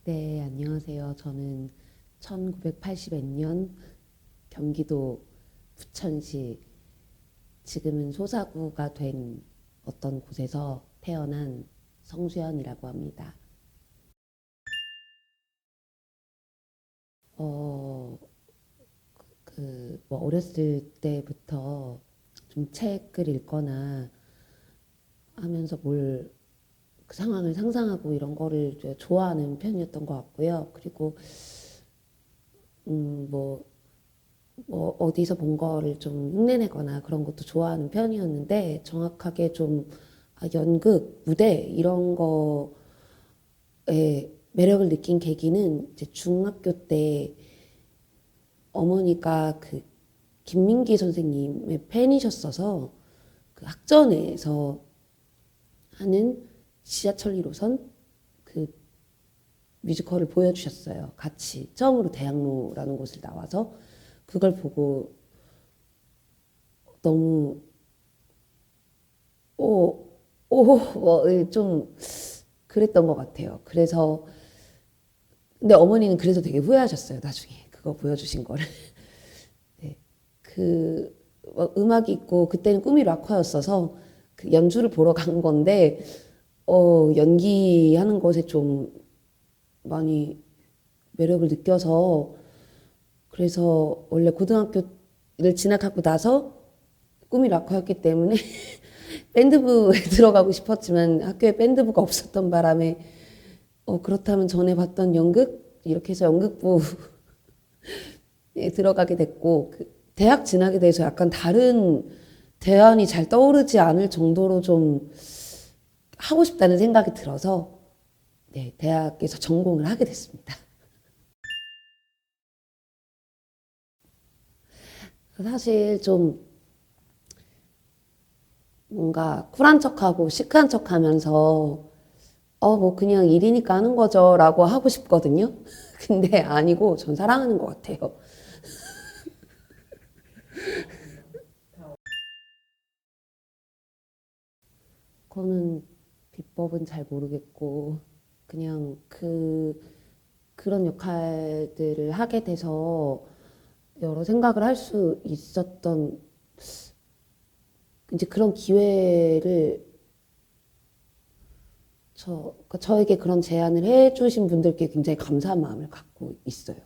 네, 안녕하세요. 저는 1980년 경기도 부천시, 지금은 소사구가 된 어떤 곳에서 태어난 성수연이라고 합니다. 어, 뭐 어렸을 때부터 좀 책을 읽거나 하면서 그 상황을 상상하고 이런 거를 좋아하는 편이었던 것 같고요. 그리고 뭐 어디서 본 거를 좀 흉내내거나 그런 것도 좋아하는 편이었는데, 정확하게 좀 연극, 무대 이런 거에 매력을 느낀 계기는 이제 중학교 때 어머니가 그 김민기 선생님의 팬이셨어서 그 학전에서 하는 지하철 1호선 그 뮤지컬을 보여주셨어요. 같이 처음으로 대학로라는 곳을 나와서 그걸 보고 너무 오, 좀 그랬던 것 같아요. 그래서, 근데 어머니는 그래서 되게 후회하셨어요. 나중에 그거 보여주신 거를. 네. 음악이 있고, 그때는 꿈이 락커였어서 그 연주를 보러 간 건데, 연기하는 것에 좀 많이 매력을 느껴서, 그래서 원래 고등학교를 진학하고 나서 꿈이 락커였기 때문에 밴드부에 들어가고 싶었지만 학교에 밴드부가 없었던 바람에 그렇다면 전에 봤던 연극 이렇게 해서 연극부에 들어가게 됐고, 그 대학 진학에 대해서 약간 다른 대안이 잘 떠오르지 않을 정도로 좀 하고 싶다는 생각이 들어서 네, 대학에서 전공을 하게 됐습니다. 사실 좀 뭔가 쿨한 척하고 시크한 척하면서 뭐 그냥 일이니까 하는 거죠 라고 하고 싶거든요. 근데 아니고 전 사랑하는 것 같아요. 그거는 비법은 잘 모르겠고, 그냥 그런 역할들을 하게 돼서 여러 생각을 할 수 있었던 이제 그런 기회를 그러니까 저에게 그런 제안을 해주신 분들께 굉장히 감사한 마음을 갖고 있어요.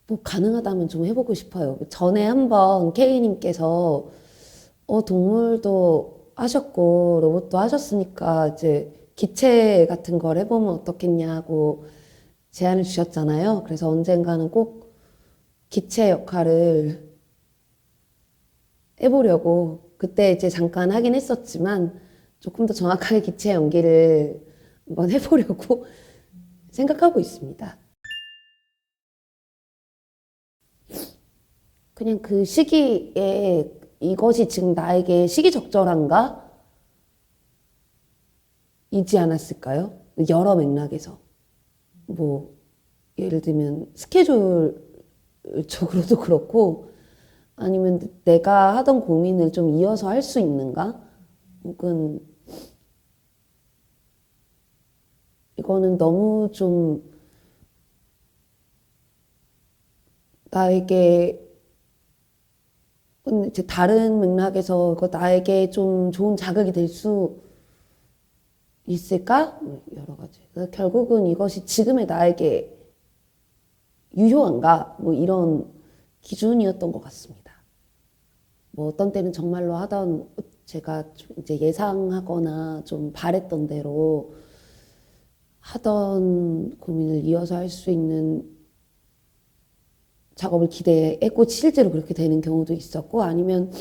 뭐 가능하다면 좀 해보고 싶어요. 전에 한번 K님께서 동물도 하셨고 로봇도 하셨으니까 이제 기체 같은 걸 해보면 어떻겠냐고 제안을 주셨잖아요. 그래서 언젠가는 꼭 기체 역할을 해보려고, 그때 이제 잠깐 하긴 했었지만 조금 더 정확하게 기체 연기를 한번 해보려고 생각하고 있습니다. 그냥 그 시기에 이것이 지금 나에게 시기적절한가? 이지 않았을까요? 여러 맥락에서. 뭐, 예를 들면 스케줄적으로도 그렇고, 아니면 내가 하던 고민을 좀 이어서 할 수 있는가? 혹은 이거는 너무 좀 나에게 이제 다른 맥락에서 나에게 좀 좋은 자극이 될 수 있을까? 여러 가지. 그래서 결국은 이것이 지금의 나에게 유효한가? 뭐 이런 기준이었던 것 같습니다. 뭐 어떤 때는 정말로 하던 제가 좀 이제 예상하거나 좀 바랬던 대로 하던 고민을 이어서 할 수 있는 작업을 기대했고 실제로 그렇게 되는 경우도 있었고, 아니면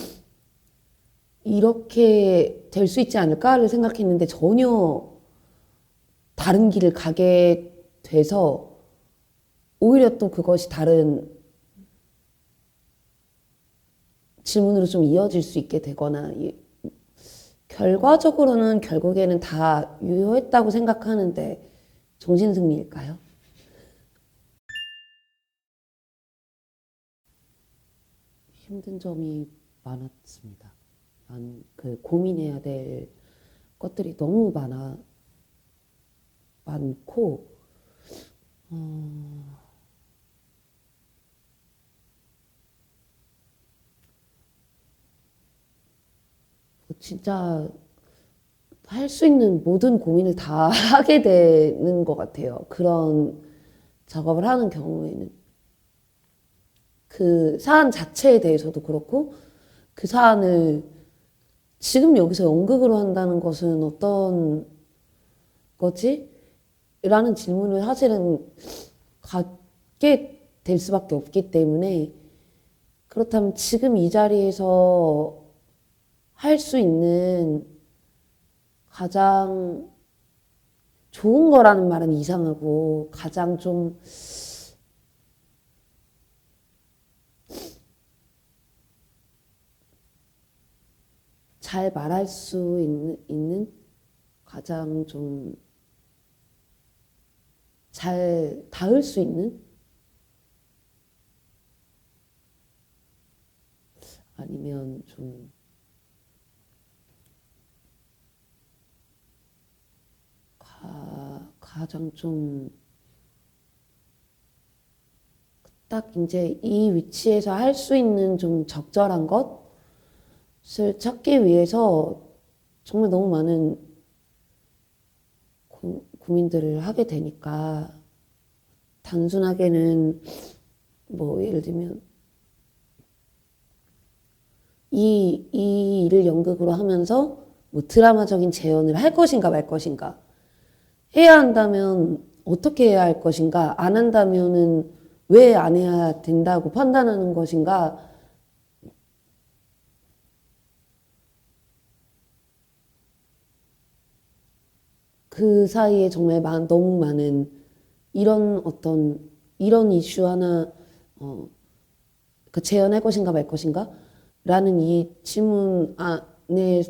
이렇게 될 수 있지 않을까를 생각했는데 전혀 다른 길을 가게 돼서 오히려 또 그것이 다른 질문으로 좀 이어질 수 있게 되거나, 결과적으로는 결국에는 다 유효했다고 생각하는데 정신승리일까요? 힘든 점이 많았습니다. 난 그 고민해야 될 것들이 너무 많고, 진짜 할 수 있는 모든 고민을 다 하게 되는 것 같아요. 그런 작업을 하는 경우에는. 그 사안 자체에 대해서도 그렇고, 그 사안을 지금 여기서 연극으로 한다는 것은 어떤 거지? 라는 질문을 사실은 갖게 될 수밖에 없기 때문에, 그렇다면 지금 이 자리에서 할 수 있는 가장 좋은 거라는 말은 이상하고, 가장 좀 잘 말할 수 있는 가장 좀 잘 닿을 수 있는, 아니면 좀 가장 좀 딱 이제 이 위치에서 할 수 있는 좀 적절한 것을 찾기 위해서 정말 너무 많은 고민들을 하게 되니까, 단순하게는 뭐 예를 들면 이 일을 연극으로 하면서 뭐 드라마적인 재연을 할 것인가 말 것인가, 해야 한다면 어떻게 해야 할 것인가, 안 한다면은 왜 안 해야 된다고 판단하는 것인가, 그 사이에 정말 너무 많은 이런 이슈 하나, 그 재연할 것인가 말 것인가 라는 이 질문 안에,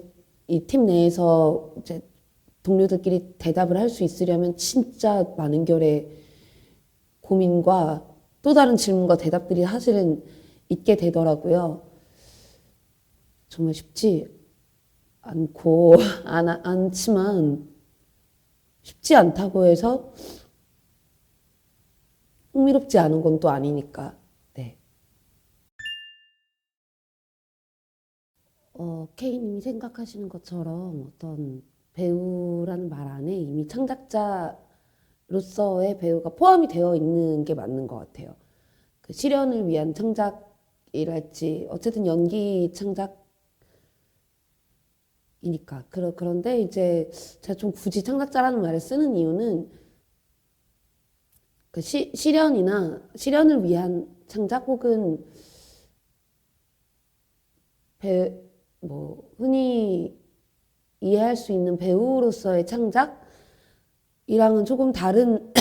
이 팀 내에서 이제 동료들끼리 대답을 할 수 있으려면 진짜 많은 결의 고민과 또 다른 질문과 대답들이 사실은 있게 되더라고요. 정말 쉽지 않고, 않지만, 쉽지 않다고 해서 흥미롭지 않은 건 또 아니니까. 네. K님이 생각하시는 것처럼 어떤 배우라는 말 안에 이미 창작자로서의 배우가 포함이 되어 있는 게 맞는 것 같아요. 그 실현을 위한 창작이랄지, 어쨌든 연기 창작이니까. 그런데 이제 제가 좀 굳이 창작자라는 말을 쓰는 이유는, 그 실현을 위한 창작, 혹은 흔히 이해할 수 있는 배우로서의 창작이랑은 조금 다른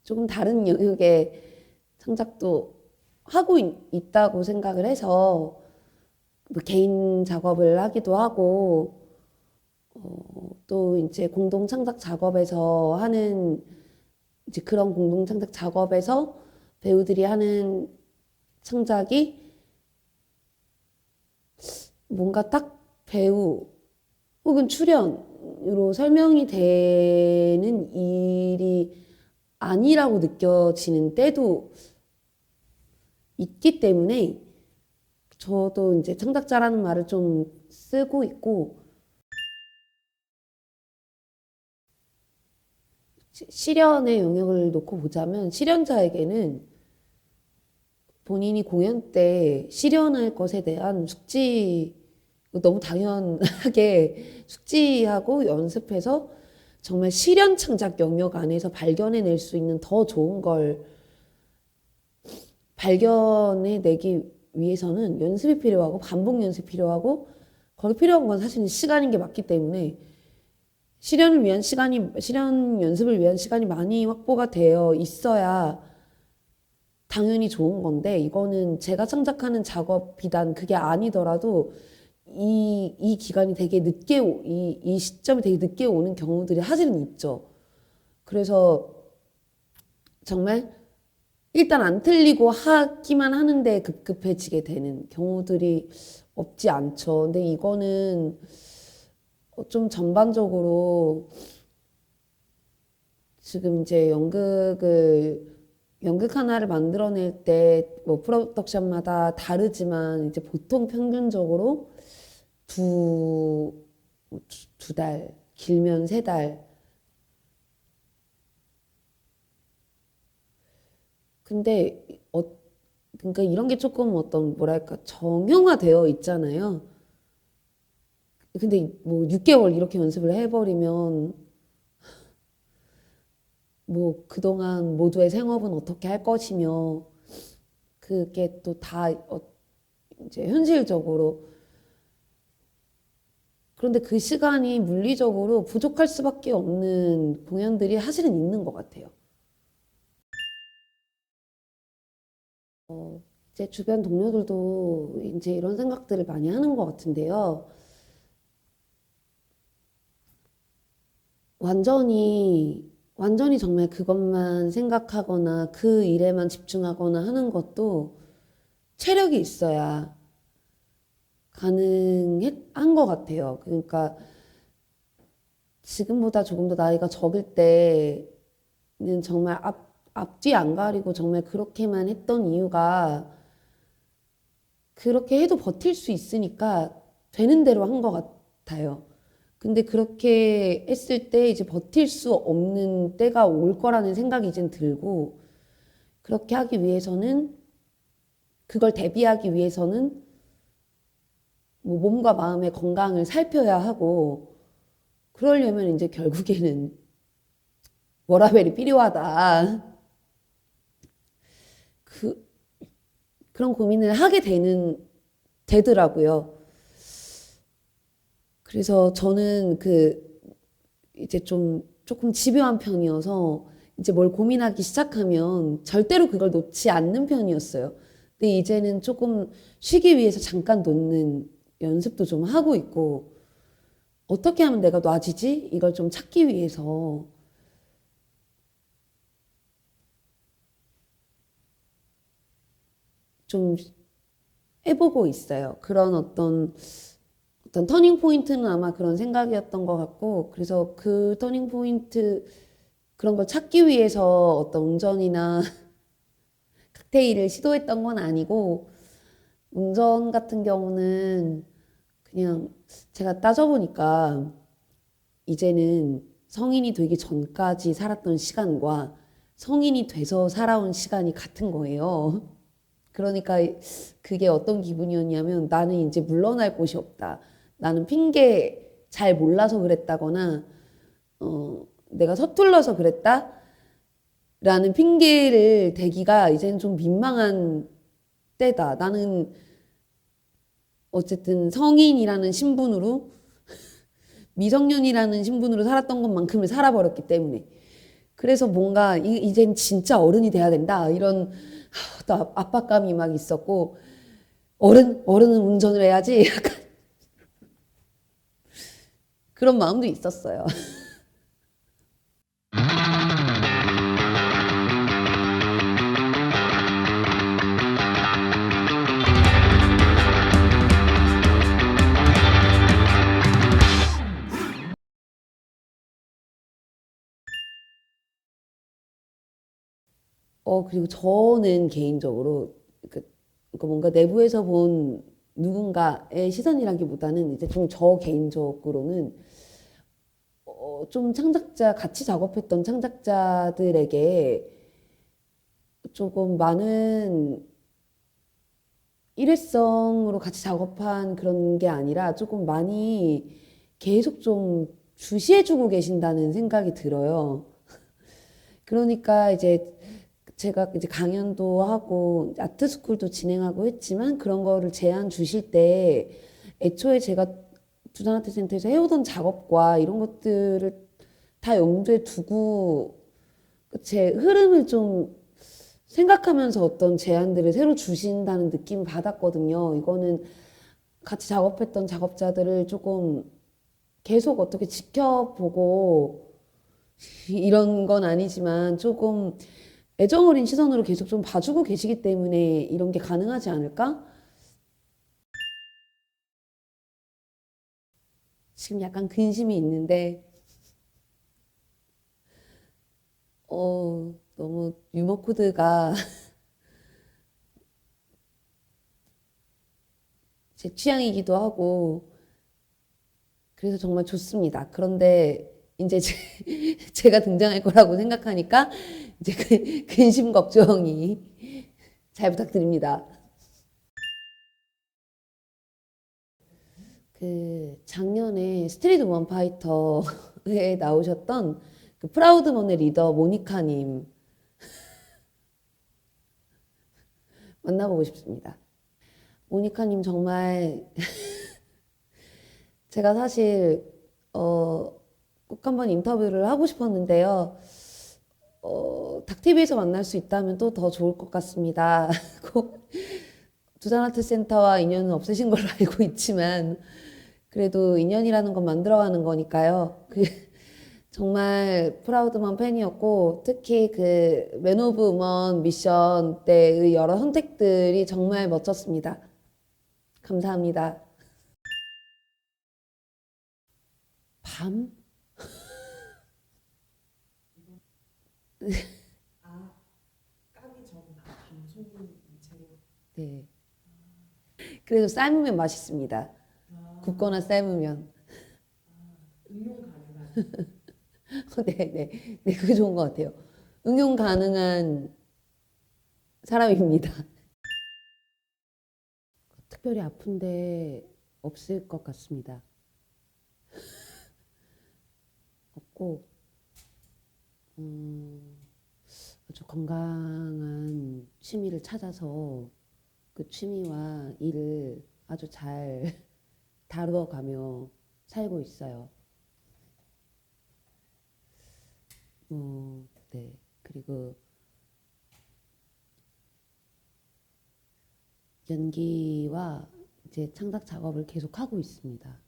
조금 다른 영역의 창작도 하고 있다고 생각을 해서, 뭐 개인 작업을 하기도 하고, 또 이제 공동 창작 작업에서 하는, 이제 그런 공동 창작 작업에서 배우들이 하는 창작이 뭔가 딱 배우 혹은 출연으로 설명이 되는 일이 아니라고 느껴지는 때도 있기 때문에, 저도 이제 창작자라는 말을 좀 쓰고 있고, 실현의 영역을 놓고 보자면, 실현자에게는 본인이 공연 때 실현할 것에 대한 너무 당연하게 숙지하고 연습해서 정말 실현 창작 영역 안에서 발견해낼 수 있는 더 좋은 걸 발견해내기 위해서는 연습이 필요하고, 반복 연습이 필요하고, 거기 필요한 건 사실은 시간인 게 맞기 때문에, 실현 연습을 위한 시간이 많이 확보가 되어 있어야 당연히 좋은 건데, 이거는 제가 창작하는 작업 비단 그게 아니더라도 이 기간이 되게 늦게, 이 시점이 되게 늦게 오는 경우들이 사실은 있죠. 그래서 정말 일단 안 틀리고 하기만 하는데 급급해지게 되는 경우들이 없지 않죠. 근데 이거는 좀 전반적으로 지금 이제 연극 하나를 만들어낼 때 뭐 프로덕션마다 다르지만 이제 보통 평균적으로 두, 두 달, 길면 세 달. 근데 그러니까 이런 게 조금 어떤 뭐랄까 정형화되어 있잖아요. 근데 뭐 6개월 이렇게 연습을 해버리면 뭐 그동안 모두의 생업은 어떻게 할 것이며 그게 또 다 이제 현실적으로 그런데 그 시간이 물리적으로 부족할 수밖에 없는 공연들이 사실은 있는 것 같아요. 제 주변 동료들도 이제 이런 생각들을 많이 하는 것 같은데요. 완전히 정말 그것만 생각하거나 그 일에만 집중하거나 하는 것도 체력이 있어야 가능한 것 같아요. 그러니까 지금보다 조금 더 나이가 적을 때는 정말 앞뒤 안 가리고 정말 그렇게만 했던 이유가 그렇게 해도 버틸 수 있으니까 되는 대로 한 것 같아요. 근데 그렇게 했을 때 이제 버틸 수 없는 때가 올 거라는 생각이 이젠 들고 그렇게 하기 위해서는 그걸 대비하기 위해서는 뭐 몸과 마음의 건강을 살펴야 하고 그러려면 이제 결국에는 워라밸이 필요하다. 그, 그런 고민을 하게 되더라고요. 그래서 저는 이제 조금 집요한 편이어서 이제 뭘 고민하기 시작하면 절대로 그걸 놓지 않는 편이었어요. 근데 이제는 조금 쉬기 위해서 잠깐 놓는 연습도 좀 하고 있고, 어떻게 하면 내가 놔지지? 이걸 좀 찾기 위해서 좀 해보고 있어요. 그런 어떤 터닝 포인트는 아마 그런 생각이었던 것 같고, 그래서 그 터닝 포인트 그런 걸 찾기 위해서 어떤 운전이나 칵테일을 시도했던 건 아니고, 운전 같은 경우는 그냥 제가 따져보니까 이제는 성인이 되기 전까지 살았던 시간과 성인이 돼서 살아온 시간이 같은 거예요. 그러니까 그게 어떤 기분이었냐면 나는 이제 물러날 곳이 없다. 나는 핑계 잘 몰라서 그랬다거나 내가 서툴러서 그랬다. 라는 핑계를 대기가 이제는 좀 민망한 때다. 나는 어쨌든 성인이라는 신분으로 미성년이라는 신분으로 살았던 것만큼을 살아버렸기 때문에 그래서 뭔가 이젠 진짜 어른이 돼야 된다 이런 또 압박감이 막 있었고 어른은 운전을 해야지 약간 그런 마음도 있었어요. 그리고 저는 개인적으로 그, 뭔가 내부에서 본 누군가의 시선이라기보다는 이제 좀 저 개인적으로는 좀 같이 작업했던 창작자들에게 조금 많은 일회성으로 같이 작업한 그런 게 아니라 조금 많이 계속 좀 주시해주고 계신다는 생각이 들어요. 그러니까 이제 제가 이제 강연도 하고 아트스쿨도 진행하고 했지만 그런 거를 제안 주실 때 애초에 제가 두산아트센터에서 해오던 작업과 이런 것들을 다 염두에 두고 제 흐름을 좀 생각하면서 어떤 제안들을 새로 주신다는 느낌을 받았거든요. 이거는 같이 작업했던 작업자들을 조금 계속 어떻게 지켜보고 이런 건 아니지만 조금 애정 어린 시선으로 계속 좀 봐주고 계시기 때문에 이런 게 가능하지 않을까? 지금 약간 근심이 있는데, 너무 유머 코드가 제 취향이기도 하고, 그래서 정말 좋습니다. 그런데 이제 제가 등장할 거라고 생각하니까 이제 근심 걱정이 잘 부탁드립니다. 그 작년에 스트리트 우먼 파이터에 나오셨던 그 프라우드먼의 리더 모니카님 만나보고 싶습니다. 모니카님 정말 제가 사실 꼭 한번 인터뷰를 하고 싶었는데요. 닥TV에서 만날 수 있다면 또 더 좋을 것 같습니다. 꼭 두산아트센터와 인연은 없으신 걸로 알고 있지만 그래도 인연이라는 건 만들어가는 거니까요. 정말 프라우드먼 팬이었고 특히 그 맨 오브 우먼 미션 때의 여러 선택들이 정말 멋졌습니다. 감사합니다. 밤? 네. 그래도 삶으면 맛있습니다. 굽거나 삶으면. 네, 네. 네, 그게 좋은 것 같아요. 응용 가능한 사람입니다. 특별히 아픈데 없을 것 같습니다. 없고, 아주 건강한 취미를 찾아서 그 취미와 일을 아주 잘 다루어가며 살고 있어요. 네. 그리고 연기와 이제 창작 작업을 계속 하고 있습니다.